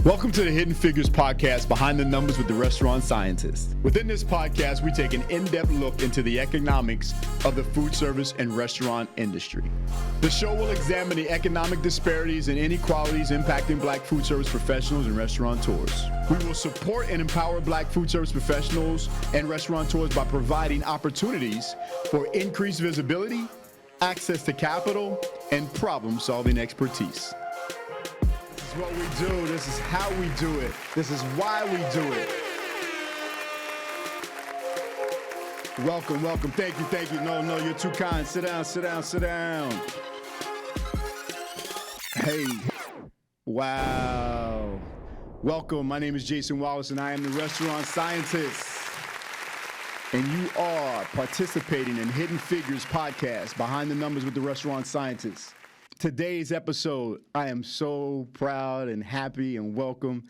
Welcome to the Hidden Figures podcast, Behind the Numbers with the Restaurant Scientist. Within this podcast, we take an in-depth look into the economics of the food service and restaurant industry. The show will examine the economic disparities and inequalities impacting Black food service professionals and restaurateurs. We will support and empower Black food service professionals and restaurateurs by providing opportunities for increased visibility, access to capital, and problem-solving expertise. This is what we do. This is how we do it. This is why we do it. Welcome, welcome. Thank you. No, you're too kind. Sit down. Hey, wow. Welcome. My name is Jason Wallace, and I am the Restaurant Scientist. And you are participating in Hidden Figures podcast, Behind the Numbers with the Restaurant Scientist. Today's episode, I am so proud and happy and welcome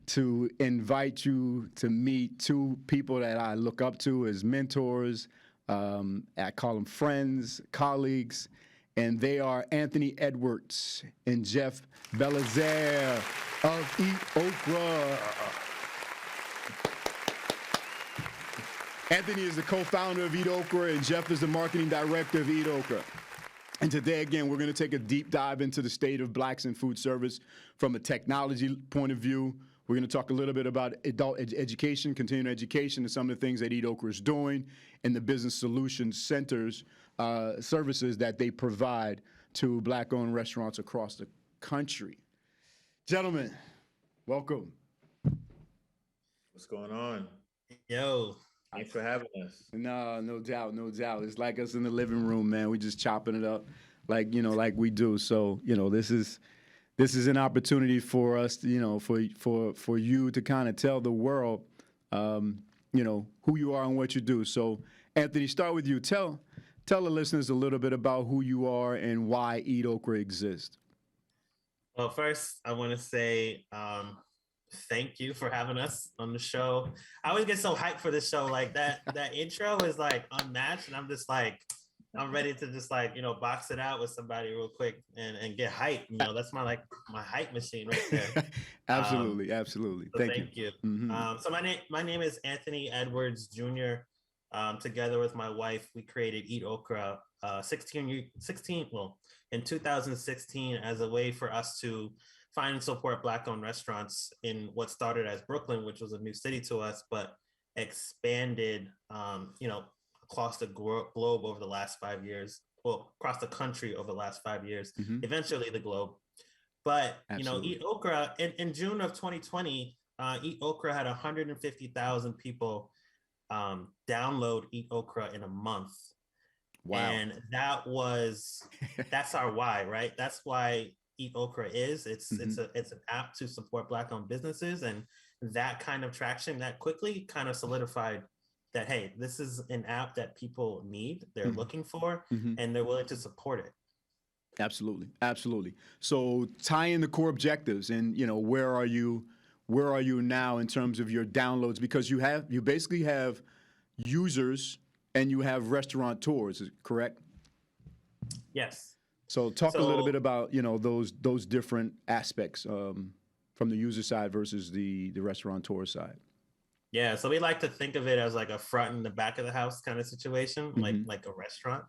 to invite you to meet two people that I look up to as mentors. I call them friends, colleagues, and they are Anthony Edwards and Jeff Belizaire of EatOkra. Anthony is the co-founder of EatOkra, and Jeff is the marketing director of EatOkra. And today, again, we're going to take a deep dive into the state of Blacks in food service from a technology point of view. We're going to talk a little bit about adult education, continuing education, and some of the things that EatOkra is doing, and the business solutions centers, services that they provide to Black-owned restaurants across the country. Gentlemen, welcome. What's going on? Yo. Thanks for having us. No doubt. It's like us in the living room, man. We just chopping it up like we do. So, this is an opportunity for us, for you to kind of tell the world, who you are and what you do. So, Anthony, start with you. Tell the listeners a little bit about who you are and why EatOkra exists. Well, first, I want to say thank you for having us on the show. I always get so hyped for this show. Like that intro is like unmatched, and I'm just like, I'm ready to just like, box it out with somebody real quick and get hyped. That's my hype machine right there. Absolutely. So thank you. Mm-hmm. So my name is Anthony Edwards Jr. Together with my wife, we created EatOkra in 2016 as a way for us to find and support Black-owned restaurants in what started as Brooklyn, which was a new city to us, but expanded, across the globe over the last 5 years, well, across the country over the last 5 years, eventually the globe. But, Absolutely. EatOkra, in June of 2020, EatOkra had 150,000 people download EatOkra in a month. Wow. And that's our why, right? That's why EatOkra is. It's an app to support Black-owned businesses, and that kind of traction that quickly kind of solidified that, hey, this is an app that people need, they're looking for, and they're willing to support it. Absolutely. So tie in the core objectives, and where are you now in terms of your downloads? Because you basically have users and you have restaurateurs, correct? Yes. So talk a little bit about, those different aspects from the user side versus the restaurateur side. Yeah, so we like to think of it as like a front and the back of the house kind of situation, like a restaurant.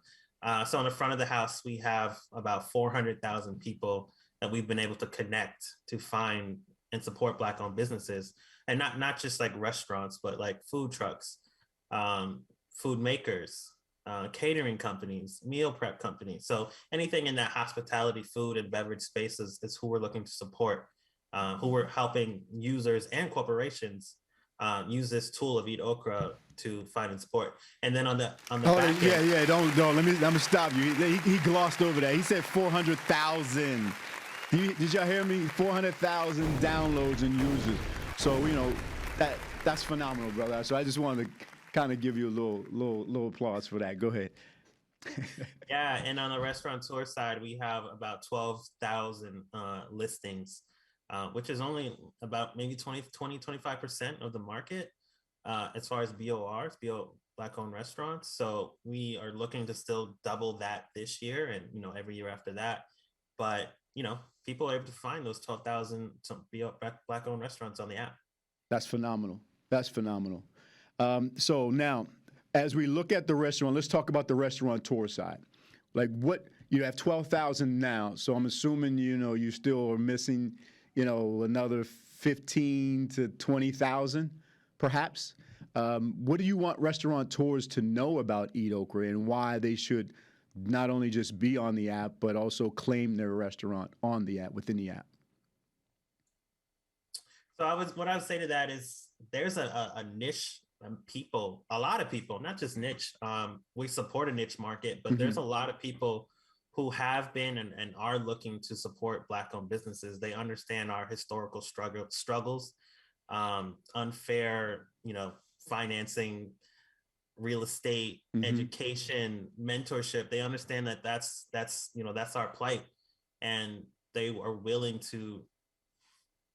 So on the front of the house, we have about 400,000 people that we've been able to connect to find and support Black-owned businesses, and not just like restaurants, but like food trucks, food makers, catering companies, meal prep companies. So anything in that hospitality, food, and beverage spaces is who we're looking to support, who we're helping users and corporations use this tool of EatOkra to find and support. And then on the back end, don't let me stop you. He glossed over that. He said 400,000. Did y'all hear me? 400,000 downloads and users. So that's phenomenal, brother. So I just wanted to kind of give you a little applause for that. Go ahead. Yeah, and on the restaurateur side, we have about 12,000 listings, which is only about maybe 25% of the market as far as BORs, Black-owned restaurants. So we are looking to still double that this year and, every year after that. But, people are able to find those 12,000 Black-owned restaurants on the app. That's phenomenal. That's phenomenal. So now, as we look at the restaurant, let's talk about the restaurateur side. Like what you have 12,000 now, so I'm assuming you still are missing another 15 to 20,000, perhaps. What do you want restaurateurs to know about EatOkra and why they should not only just be on the app but also claim their restaurant on the app, within the app? So what I would say to that is there's a niche people, a lot of people, not just niche. We support a niche market, but there's a lot of people who have been and are looking to support Black-owned businesses. They understand our historical struggles, unfair, financing, real estate, education, mentorship. They understand that that's our plight, and they are willing to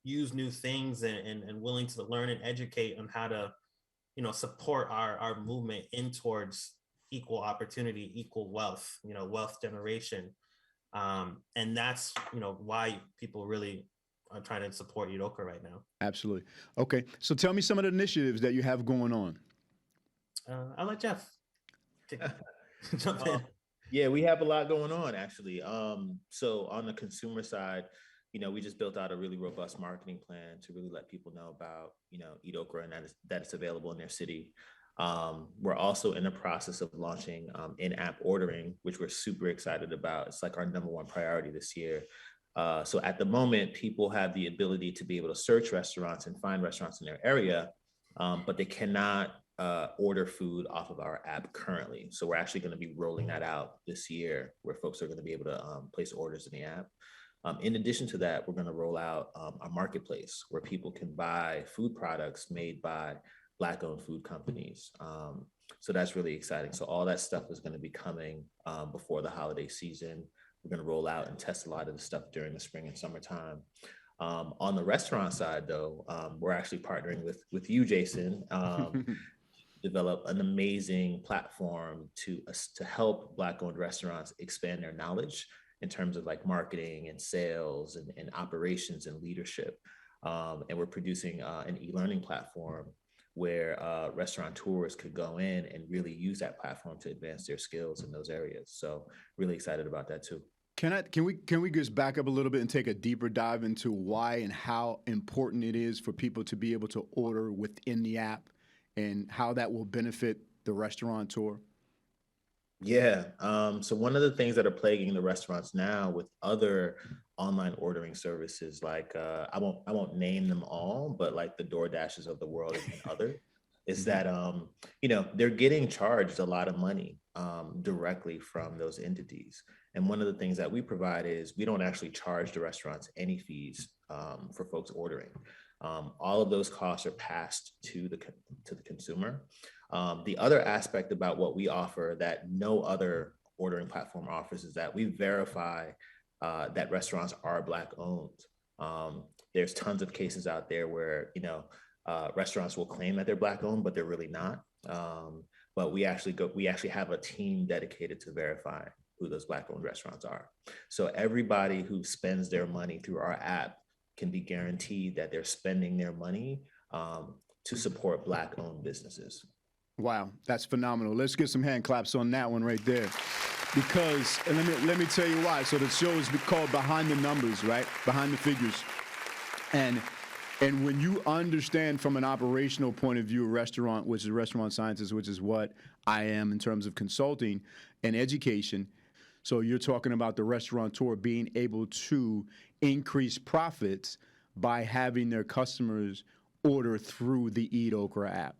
use new things and willing to learn and educate on how to, support our movement in towards equal opportunity, equal wealth, wealth generation. And that's, why people really are trying to support EatOkra right now. Absolutely. Okay. So tell me some of the initiatives that you have going on. I'll let Jeff jump in. Yeah, we have a lot going on, actually. So on the consumer side, we just built out a really robust marketing plan to really let people know about, EatOkra and that it's available in their city. We're also in the process of launching in-app ordering, which we're super excited about. It's like our number one priority this year. So at the moment, people have the ability to be able to search restaurants and find restaurants in their area, but they cannot order food off of our app currently. So we're actually going to be rolling that out this year, where folks are going to be able to place orders in the app. In addition to that, we're going to roll out a marketplace where people can buy food products made by Black-owned food companies. So that's really exciting. So all that stuff is going to be coming before the holiday season. We're going to roll out and test a lot of the stuff during the spring and summertime. On the restaurant side, though, we're actually partnering with you, Jason, develop an amazing platform to help Black-owned restaurants expand their knowledge in terms of like marketing and sales and operations and leadership. And we're producing an e-learning platform where restaurateurs could go in and really use that platform to advance their skills in those areas. So really excited about that too. Can we just back up a little bit and take a deeper dive into why and how important it is for people to be able to order within the app and how that will benefit the restaurateur? Yeah. So one of the things that are plaguing the restaurants now with other online ordering services, like I won't name them all, but like the DoorDashes of the world and other, is that they're getting charged a lot of money directly from those entities. And one of the things that we provide is we don't actually charge the restaurants any fees for folks ordering. All of those costs are passed to the consumer. The other aspect about what we offer that no other ordering platform offers is that we verify that restaurants are Black owned. There's tons of cases out there where restaurants will claim that they're Black owned, but they're really not. But we actually have a team dedicated to verify who those Black owned restaurants are. So everybody who spends their money through our app can be guaranteed that they're spending their money to support Black owned businesses. Wow, that's phenomenal. Let's get some hand claps on that one right there. Because, and let me tell you why. So the show is called Behind the Numbers, right? Behind the Figures. And when you understand from an operational point of view a restaurant, which is restaurant scientist, which is what I am in terms of consulting and education. So you're talking about the restaurateur being able to increase profits by having their customers order through the EatOkra app.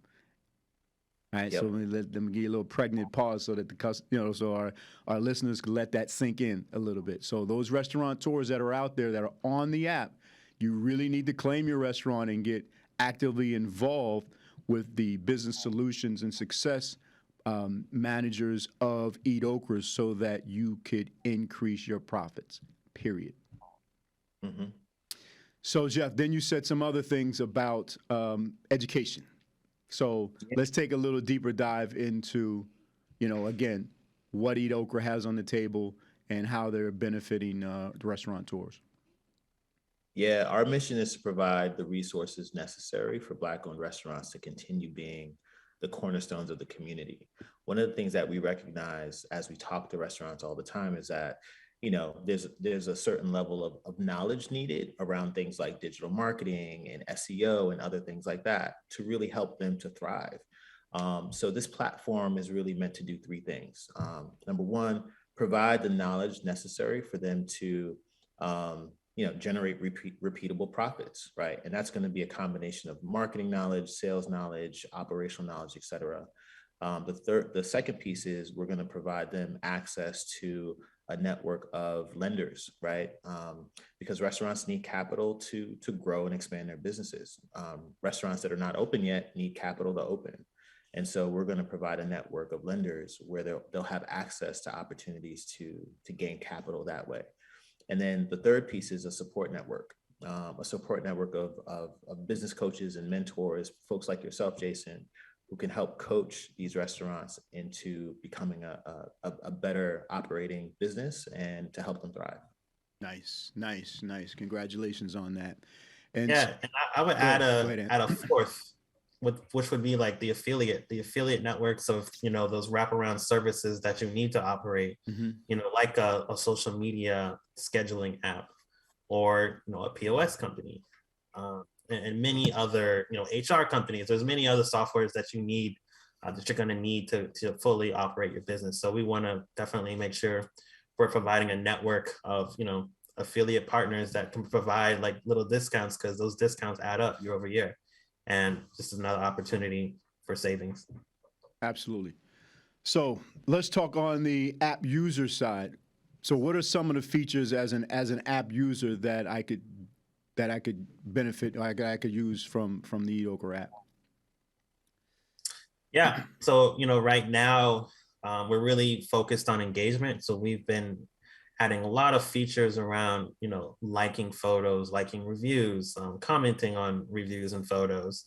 All right, Yep. so let them give you a little pregnant pause so that so our listeners can let that sink in a little bit. So those restaurateurs that are out there that are on the app, you really need to claim your restaurant and get actively involved with the business solutions and success managers of EatOkra so that you could increase your profits, period. Mm-hmm. So, Jeff, then you said some other things about education. So let's take a little deeper dive into, again, what EatOkra has on the table and how they're benefiting the restaurateurs. Yeah, our mission is to provide the resources necessary for Black-owned restaurants to continue being the cornerstones of the community. One of the things that we recognize as we talk to restaurants all the time is that, there's a certain level of knowledge needed around things like digital marketing and SEO and other things like that to really help them to thrive. So this platform is really meant to do three things. Number one, provide the knowledge necessary for them to generate repeatable profits, right? And that's going to be a combination of marketing knowledge, sales knowledge, operational knowledge, et cetera. The second piece is we're going to provide them access to a network of lenders, right? Because restaurants need capital to grow and expand their businesses. Restaurants that are not open yet need capital to open. And so we're going to provide a network of lenders where they'll have access to opportunities to gain capital that way. And then the third piece is a support network of business coaches and mentors, folks like yourself, Jason, who can help coach these restaurants into becoming a better operating business and to help them thrive. Nice. Congratulations on that. And Yeah, and I would add ahead. a fourth, which would be like the affiliate networks of those wraparound services that you need to operate, like a social media scheduling app, or a POS company, and many other HR companies. There's many other softwares that you need that you're going to need to fully operate your business. So we want to definitely make sure we're providing a network of affiliate partners that can provide like little discounts, because those discounts add up year over year. And this is another opportunity for savings. Absolutely. So let's talk on the app user side. So what are some of the features as an app user that I could benefit, or I could use from the EatOkra app? Yeah. So right now we're really focused on engagement. So we've been adding a lot of features around, liking photos, liking reviews, commenting on reviews and photos,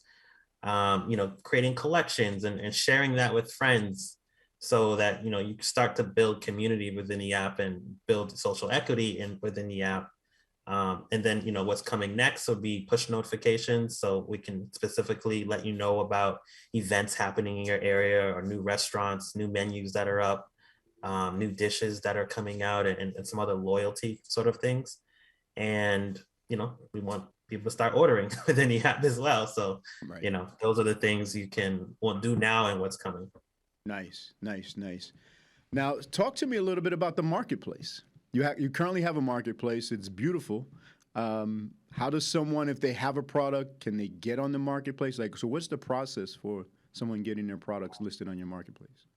creating collections and sharing that with friends, so that, you start to build community within the app and build social equity within the app. And then, what's coming next would be push notifications. So we can specifically let you know about events happening in your area, or new restaurants, new menus that are up, new dishes that are coming out, and some other loyalty sort of things. And, we want people to start ordering within the app as well. So, right. Those are the things you can do now and what's coming. Nice. Now, talk to me a little bit about the marketplace. You currently have a marketplace. It's beautiful. How does someone, if they have a product, can they get on the marketplace? So what's the process for someone getting their products listed on your marketplace?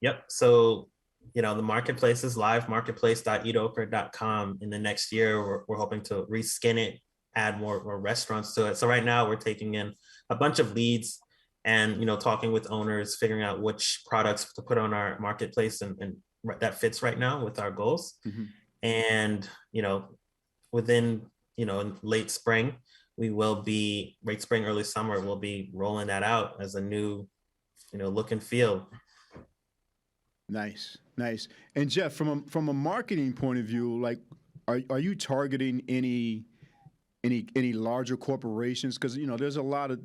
Yep. So, the marketplace is live, marketplace.eatokra.com. In the next year, we're hoping to reskin it, add more restaurants to it. So right now we're taking in a bunch of leads and, talking with owners, figuring out which products to put on our marketplace and that fits right now with our goals. Mm-hmm. And, within, in late spring, early summer, we'll be rolling that out as a new, look and feel. Nice. And Jeff, from a marketing point of view, like, are you targeting any larger corporations? Because there's a lot of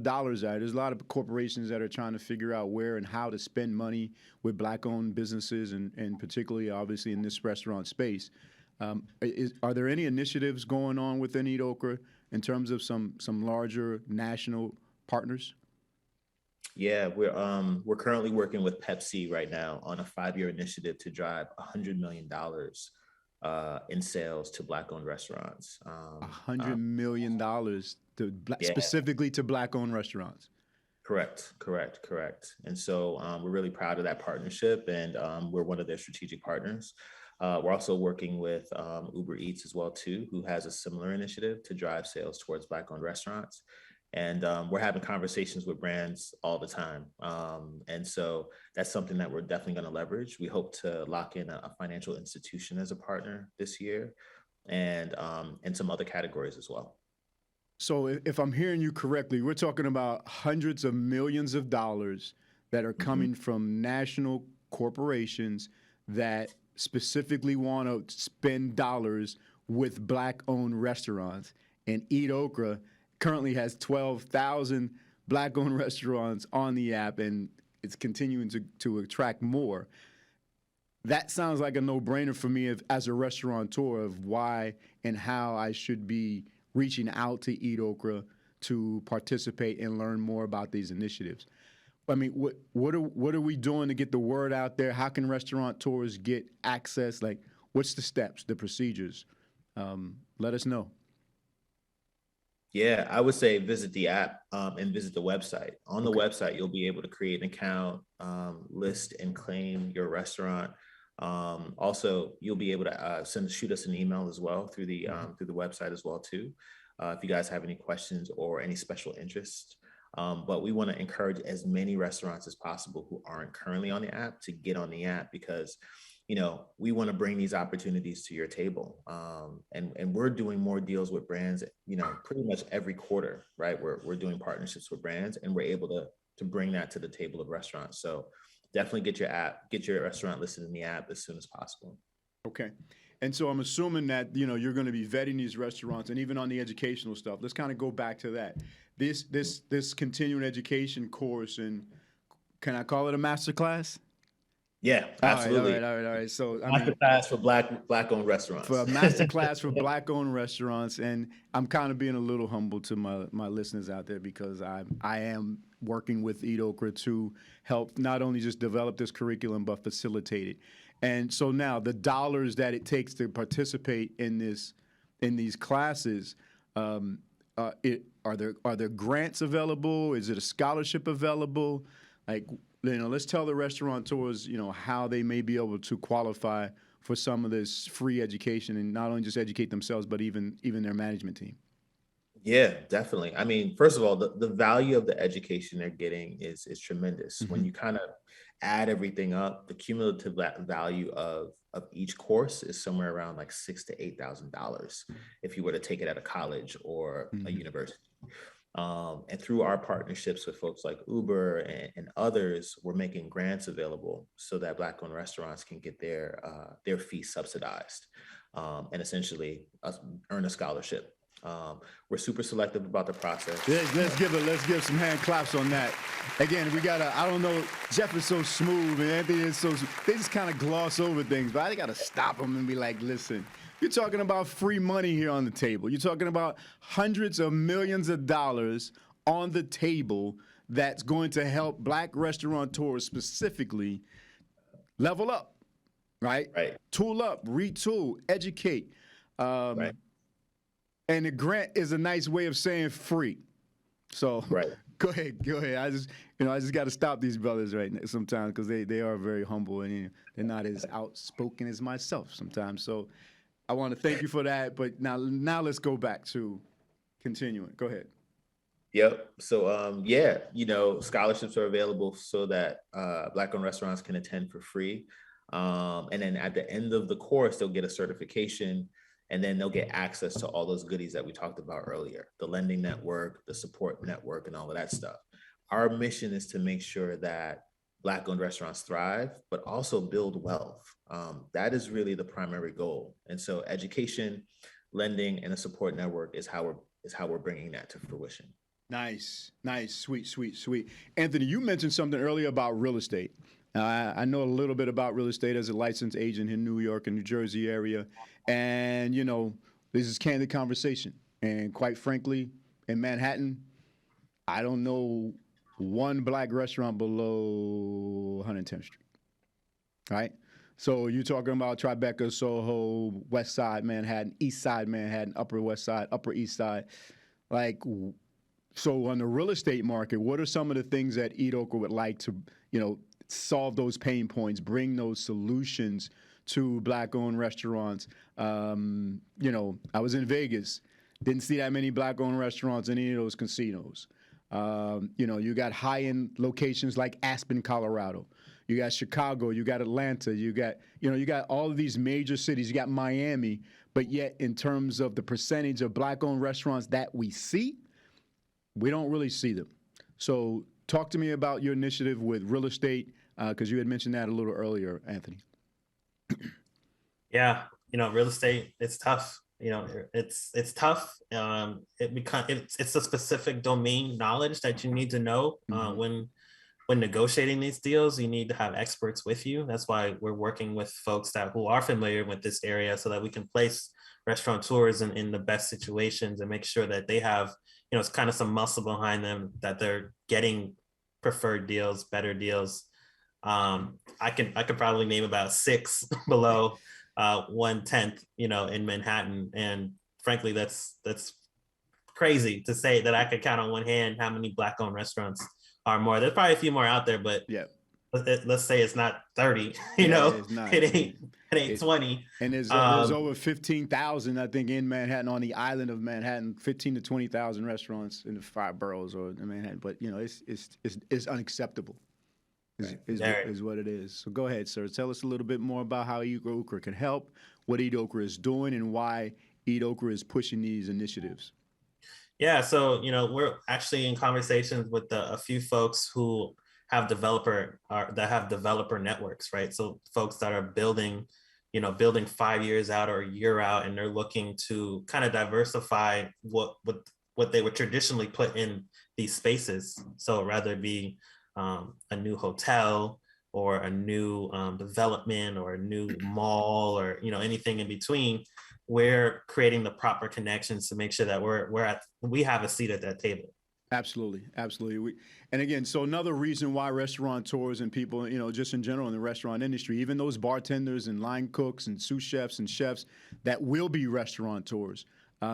dollars out. There's a lot of corporations that are trying to figure out where and how to spend money with Black-owned businesses, and particularly, obviously, in this restaurant space. Are there any initiatives going on within EatOkra in terms of some larger national partners? Yeah, we're currently working with Pepsi right now on a 5-year initiative to drive $100 million in sales to Black-owned restaurants. $100 million specifically to Black-owned restaurants. Correct. And so we're really proud of that partnership, and we're one of their strategic partners. We're also working with Uber Eats as well too, who has a similar initiative to drive sales towards Black-owned restaurants. And we're having conversations with brands all the time. And so that's something that we're definitely going to leverage. We hope to lock in a financial institution as a partner this year, and some other categories as well. So if I'm hearing you correctly, we're talking about hundreds of millions of dollars that are coming from national corporations that specifically want to spend dollars with Black-owned restaurants. And EatOkra currently has 12,000 Black-owned restaurants on the app, and it's continuing to attract more. That sounds like a no-brainer for me as a restaurateur of why and how I should be reaching out to EatOkra to participate and learn more about these initiatives. I mean, what are we doing to get the word out there? How can restaurateurs get access? Like, what's the steps, the procedures? Let us know. Yeah, I would say visit the app and visit the website. On the website, you'll be able to create an account, list and claim your restaurant. Also, you'll be able to shoot us an email as well through the website as well too, if you guys have any questions or any special interest. But we want to encourage as many restaurants as possible who aren't currently on the app to get on the app, because we want to bring these opportunities to your table. And we're doing more deals with brands, pretty much every quarter, right? We're doing partnerships with brands, and we're able to bring that to the table of restaurants. So definitely get your restaurant listed in the app as soon as possible. Okay. And so I'm assuming that, you're going to be vetting these restaurants, and even on the educational stuff. Let's kind of go back to that. This continuing education course, and can I call it a master class? Yeah, absolutely. All right. So master class for black-owned restaurants. For a master class for Black-owned restaurants, and I'm kind of being a little humble to my listeners out there, because I am working with EatOkra to help not only just develop this curriculum but facilitate it. And so now the dollars that it takes to participate in these classes, are there grants available? Is it a scholarship available? Like, let's tell the restaurateurs, how they may be able to qualify for some of this free education, and not only just educate themselves, but even their management team. Yeah, definitely. I mean, first of all, the value of the education they're getting is tremendous. Mm-hmm. When you kind of add everything up, the cumulative value of each course is somewhere around like $6,000 to $8,000 if you were to take it at a college or a university. And through our partnerships with folks like Uber and others, we're making grants available so that Black-owned restaurants can get their fees subsidized, and essentially earn a scholarship. We're super selective about the process. Let's give some hand claps on that. Again, I don't know, Jeff is so smooth and Anthony is they just kind of gloss over things, but I got to stop them and be like, listen, you're talking about free money here on the table. You're talking about hundreds of millions of dollars on the table that's going to help Black restaurateurs specifically level up, right? Right. Tool up, retool, educate. Right. And the grant is a nice way of saying free. So right. Go ahead. I just got to stop these brothers right now sometimes, because they are very humble, and they're not as outspoken as myself sometimes. So I want to thank you for that. But now let's go back to continuing. Go ahead. Yep. So scholarships are available so that Black-owned restaurants can attend for free. And then at the end of the course, they'll get a certification, and then they'll get access to all those goodies that we talked about earlier, the lending network, the support network, and all of that stuff. Our mission is to make sure that Black-owned restaurants thrive, but also build wealth. That is really the primary goal. And so education, lending, and a support network is how we're bringing that to fruition. Nice. Sweet. Anthony, you mentioned something earlier about real estate. I know a little bit about real estate as a licensed agent in New York and New Jersey area. And, this is candid conversation. And quite frankly, in Manhattan, I don't know one Black restaurant below 110th Street. Right? So you're talking about Tribeca, Soho, West Side Manhattan, East Side Manhattan, Upper West Side, Upper East Side. So on the real estate market, what are some of the things that EatOkra would like to, solve those pain points, bring those solutions to Black-owned restaurants? I was in Vegas, didn't see that many Black-owned restaurants in any of those casinos. You got high-end locations like Aspen, Colorado. You got Chicago, you got Atlanta, you got all of these major cities, you got Miami, but yet in terms of the percentage of Black-owned restaurants that we see, we don't really see them. So talk to me about your initiative with real estate, because you had mentioned that a little earlier, Anthony. Yeah, real estate, it's tough. it's tough. It's a specific domain knowledge that you need to know when negotiating these deals. You need to have experts with you. That's why we're working with folks who are familiar with this area, so that we can place restaurateurs in the best situations and make sure that they have, it's kind of some muscle behind them, that they're getting preferred deals, better deals. I could probably name about 6 below 1/10, in Manhattan, and frankly, that's crazy to say that I could count on one hand how many Black-owned restaurants are more. There's probably a few more out there, but yeah, let's say it's not 30. It's not. It ain't 20. And there's over 15,000, I think, in Manhattan, on the island of Manhattan, 15 to 20,000 restaurants in the 5 boroughs or in Manhattan. But it's unacceptable. Is what it is. So go ahead, sir. Tell us a little bit more about how EatOkra can help, what EatOkra is doing, and why EatOkra is pushing these initiatives. Yeah, so we're actually in conversations with a few folks who have developer networks, right? So folks that are building 5 years out or a year out, and they're looking to kind of diversify what they would traditionally put in these spaces. So rather it be a new hotel or a new development or a new mall or anything in between, we're creating the proper connections to make sure that we have a seat at that table. Absolutely. And again, so another reason why restaurateurs and people, just in general in the restaurant industry, even those bartenders and line cooks and sous chefs and chefs that will be restaurateurs,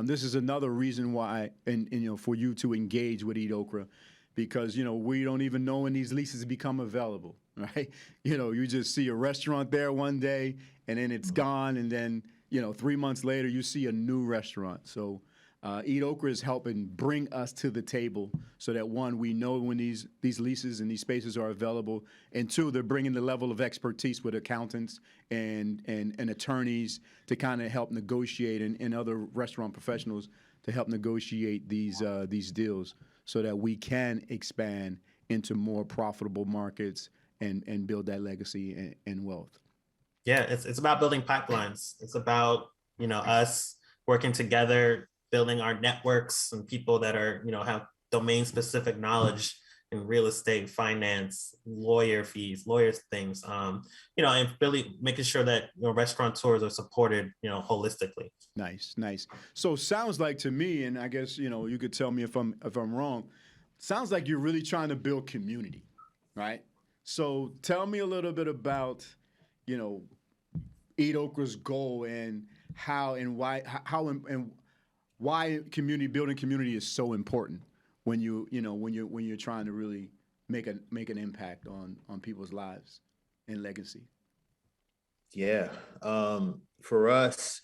this is another reason why, and for you to engage with EatOkra, because we don't even know when these leases become available, right? You just see a restaurant there one day and then it's gone, and then 3 months later you see a new restaurant. So EatOkra is helping bring us to the table so that, one, we know when these leases and these spaces are available, and two, they're bringing the level of expertise with accountants and attorneys to kind of help negotiate, and other restaurant professionals to help negotiate these deals so that we can expand into more profitable markets and build that legacy and wealth. Yeah, it's about building pipelines. It's about us working together, building our networks and people that are have domain specific knowledge in real estate, finance, lawyers things, and really making sure that restaurateurs are supported holistically. Nice. So sounds like to me, and I guess you could tell me if I'm wrong, sounds like you're really trying to build community, right? So tell me a little bit about EatOkra's goal and how and why building community is so important when you're trying to really make an impact on people's lives and legacy. Yeah. For us,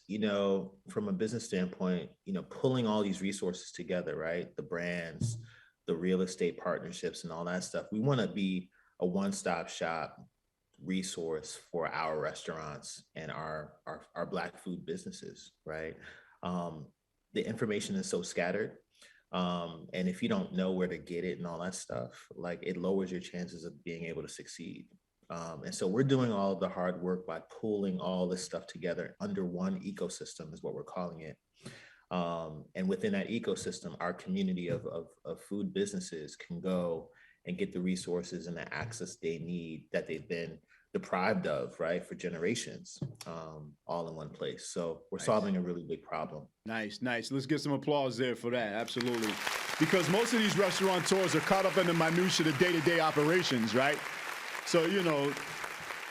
from a business standpoint, pulling all these resources together, right? The brands, the real estate partnerships and all that stuff. We want to be a one-stop shop resource for our restaurants and our Black food businesses, right? The information is so scattered. And if you don't know where to get it and all that stuff, like, it lowers your chances of being able to succeed. And so we're doing all of the hard work by pulling all this stuff together under one ecosystem, is what we're calling it. And within that ecosystem, our community of food businesses can go and get the resources and the access they need that they've been deprived of, right, for generations, all in one place. So we're solving a really big problem. Nice. Let's get some applause there for that. Absolutely. Because most of these restaurateurs are caught up in the minutiae of day-to-day operations, right? So,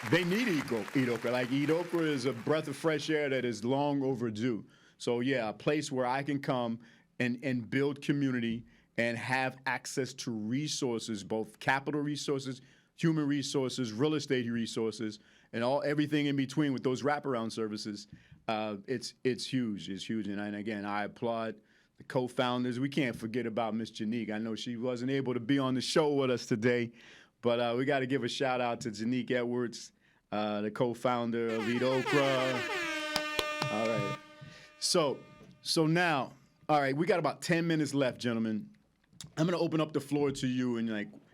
they need EatOkra. Like, EatOkra is a breath of fresh air that is long overdue. So, yeah, a place where I can come and build community and have access to resources, both capital resources, human resources, real estate resources, and everything in between with those wraparound services. It's huge. It's huge. And again, I applaud the co-founders. We can't forget about Miss Janique. I know she wasn't able to be on the show with us today, but we got to give a shout out to Janique Edwards, the co-founder of EatOkra. All right. So now, all right, we got about 10 minutes left, gentlemen. I'm going to open up the floor to you and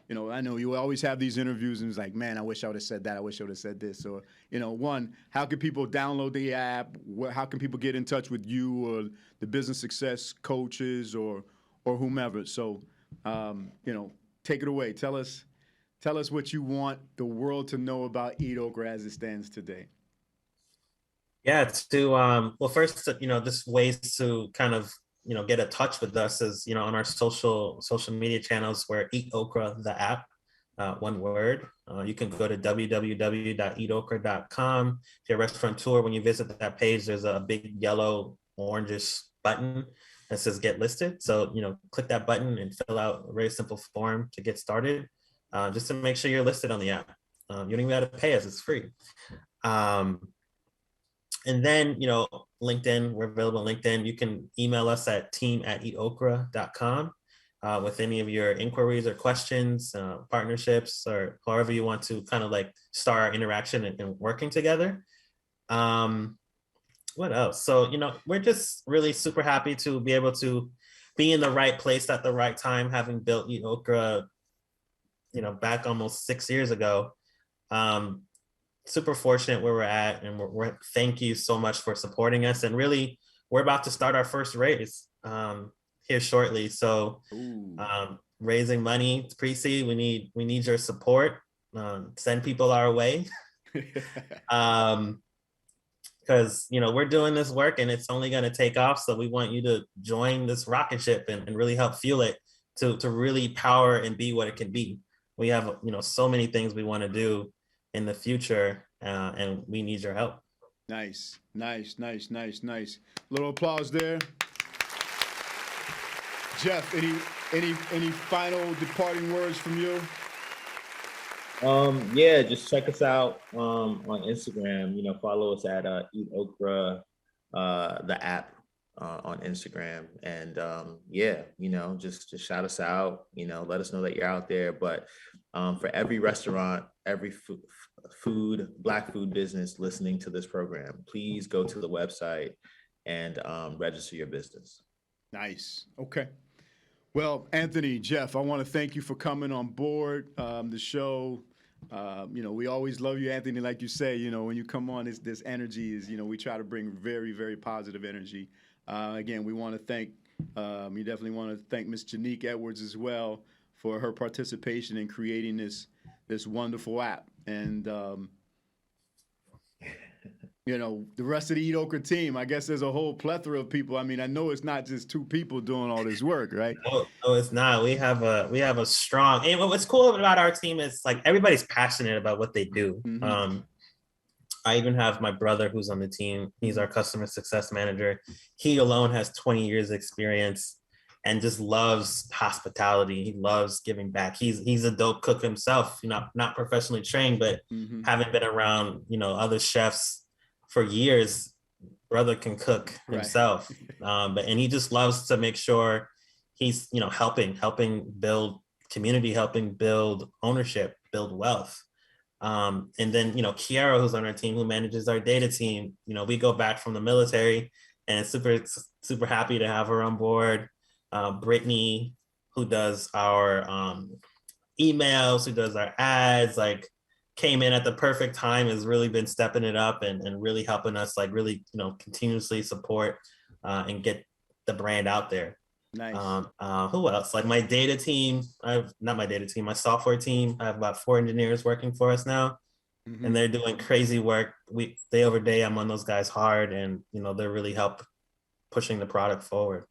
I know you always have these interviews and it's like, man, I wish I would have said that. I wish I would have said this. Or, one, how can people download the app? How can people get in touch with you or the business success coaches or whomever? So, take it away. Tell us what you want the world to know about EatOkra as it stands today. Yeah, well, first, this ways to kind of, get in touch with us is, on our social media channels, where EatOkra, the app, one word. You can go to www.eatokra.com. If you're a restaurateur, when you visit that page, there's a big yellow orangish button that says get listed. So, click that button and fill out a very simple form to get started, just to make sure you're listed on the app. You don't even have to pay us, it's free. And then, LinkedIn, we're available on LinkedIn. You can email us at team@eatokra.com with any of your inquiries or questions, partnerships, or however you want to kind of like start our interaction and working together. What else? So, we're just really super happy to be able to be in the right place at the right time, having built EatOkra, back almost 6 years ago. Super fortunate where we're at, and we're thank you so much for supporting us. And really, we're about to start our first raise here shortly. So raising money, pre-seed, we need your support. Send people our way. Because we're doing this work and it's only going to take off. So we want you to join this rocket ship and really help fuel it to really power and be what it can be. We have so many things we want to do in the future, and we need your help. Nice. Little applause there. Jeff, any final departing words from you? Yeah, just check us out on Instagram. Follow us at EatOkra, the app on Instagram, and just shout us out. Let us know that you're out there. But for every restaurant, every Black food business listening to this program, please go to the website and register your business. Nice. Okay. Well, Anthony, Jeff, I want to thank you for coming on board the show. We always love you, Anthony. Like you say, when you come on, this energy is, we try to bring very, very positive energy. Again, we want to thank, we definitely want to thank Miss Janique Edwards as well for her participation in creating this wonderful app. And, the rest of the EatOkra team, I guess there's a whole plethora of people. I mean, I know it's not just two people doing all this work, right? No, it's not. We have a strong, and what's cool about our team is like everybody's passionate about what they do. Mm-hmm. I even have my brother who's on the team. He's our customer success manager. He alone has 20 years experience and just loves hospitality. He loves giving back. He's a dope cook himself, not professionally trained, but mm-hmm. having been around, other chefs for years, brother can cook himself. Right. And he just loves to make sure he's, helping build community, helping build ownership, build wealth. And then, Kiara, who's on our team, who manages our data team, we go back from the military, and it's super happy to have her on board. Brittany, who does our emails, who does our ads, came in at the perfect time, has really been stepping it up and really helping us really, continuously support and get the brand out there. Nice. Who else? My data team, my software team, I have about 4 engineers working for us now, mm-hmm. and they're doing crazy work. Day over day, I'm on those guys hard, and, they're really help pushing the product forward.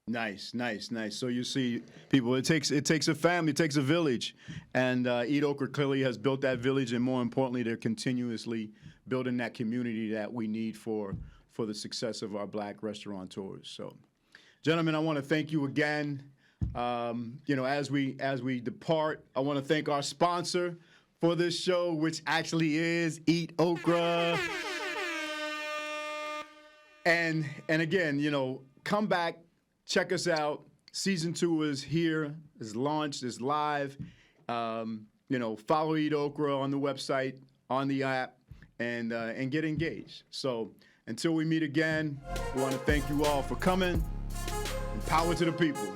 Nice. So you see, people, it takes a family, it takes a village, and EatOkra clearly has built that village, and more importantly, they're continuously building that community that we need for the success of our Black restaurateurs. So, gentlemen, I want to thank you again. As we depart, I want to thank our sponsor for this show, which actually is EatOkra. And again, come back. Check us out. Season 2 is here, is launched, is live. Follow EatOkra on the website, on the app, and get engaged. So until we meet again, we want to thank you all for coming. And power to the people.